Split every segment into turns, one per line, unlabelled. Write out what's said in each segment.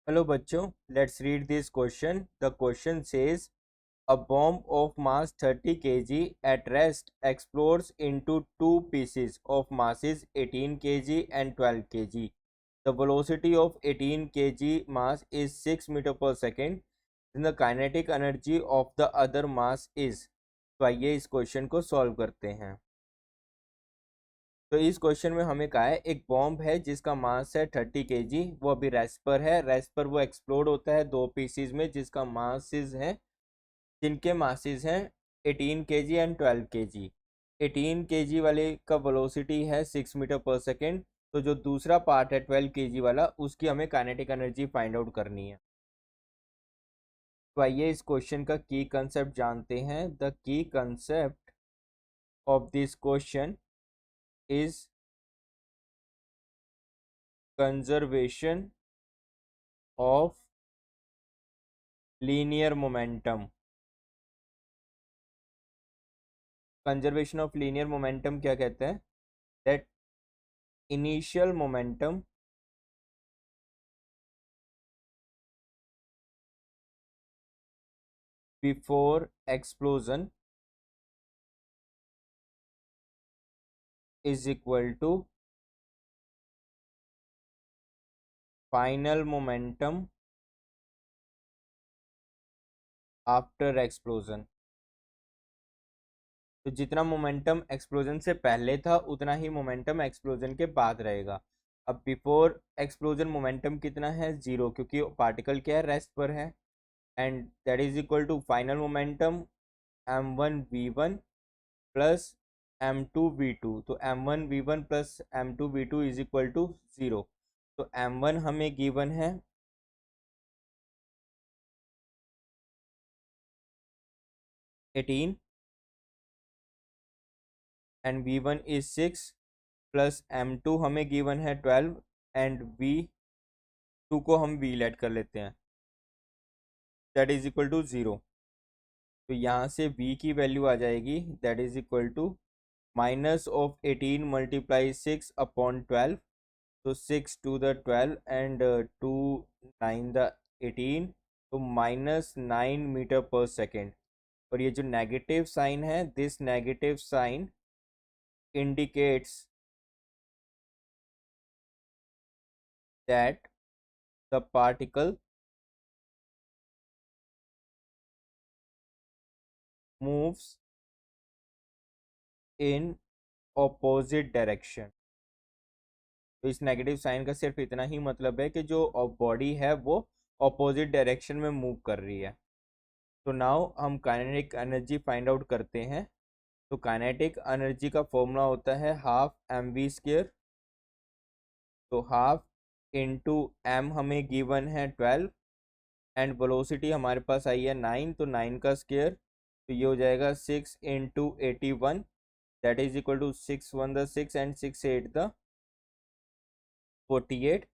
Hello bachcho, let's read this question. The question says a bomb of mass 30 kg at rest explodes into two pieces of masses 18 kg and 12 kg. The velocity of 18 kg mass is 6 meter per second. Then the kinetic energy of the other mass is. तो आइए इस question को solve करते हैं। तो इस question में हमें कहा है एक बॉम्ब है जिसका मास है 30 kg। वो अभी रेस्ट पर है। रेस्ट पर वो एक्सप्लोड होता है दो पीसीज में जिसका मासेस है जिनके मासेस हैं 18 kg एंड 12 kg। 18 kg वाले का वेलोसिटी है 6 मीटर पर सेकेंड। तो जो दूसरा पार्ट है 12 kg वाला उसकी हमें काइनेटिक एनर्जी फाइंड आउट करनी है। तो आइए इस क्वेश्चन का की कंसेप्ट जानते हैं। The key concept of this question is conservation of linear momentum. Conservation of linear momentum क्या कहते हैं? That initial momentum before explosion is equal to final momentum after explosion. तो जितना मोमेंटम एक्सप्लोजन से पहले था उतना ही मोमेंटम एक्सप्लोजन के बाद रहेगा। अब बिफोर एक्सप्लोजन मोमेंटम कितना है? जीरो, क्योंकि पार्टिकल क्या है? रेस्ट पर है। And that is equal to final momentum m1v1 plus m2v2। तो m1v1 plus m2v2 is equal to 0। तो m1 हमें गिवन है 18 and v1 is 6 plus m2 हमें गिवन है 12 एंड v2 को हम v लेट कर लेते हैं, दैट इज इक्वल टू 0। तो यहाँ से v की वैल्यू आ जाएगी that is equal to minus of 18 multiply 6 upon 12। तो 6 टू द 12 एंड 2 9 द 18। तो -9 मीटर पर सेकेंड। और ये जो नेगेटिव साइन है, this negative sign indicates that the particle moves in opposite direction। तो इस नेगेटिव साइन का सिर्फ इतना ही मतलब है कि जो बॉडी है वो ऑपोजिट डायरेक्शन में मूव कर रही है। तो नाउ हम काइनेटिक एनर्जी फाइंड आउट करते हैं। तो काइनेटिक एनर्जी का फॉर्मूला होता है हाफ mv²। तो हाफ इंटू एम हमें गिवन है 12 एंड वेलोसिटी हमारे पास आई है 9। तो 9 का स्क्वायर, तो ये हो जाएगा 6 into 81, that is equal to 6 1 the 6 and 6 8 the 48।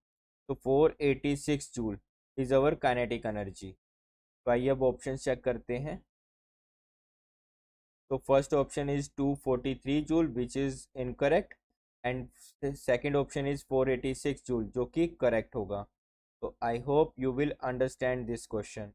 तो 486 joule is our kinetic energy. तो आइए अब ऑप्शन चेक करते हैं। तो first option is 243 joule which is incorrect and second option is 486 joule जो कि करेक्ट होगा। तो I hope you will understand this question.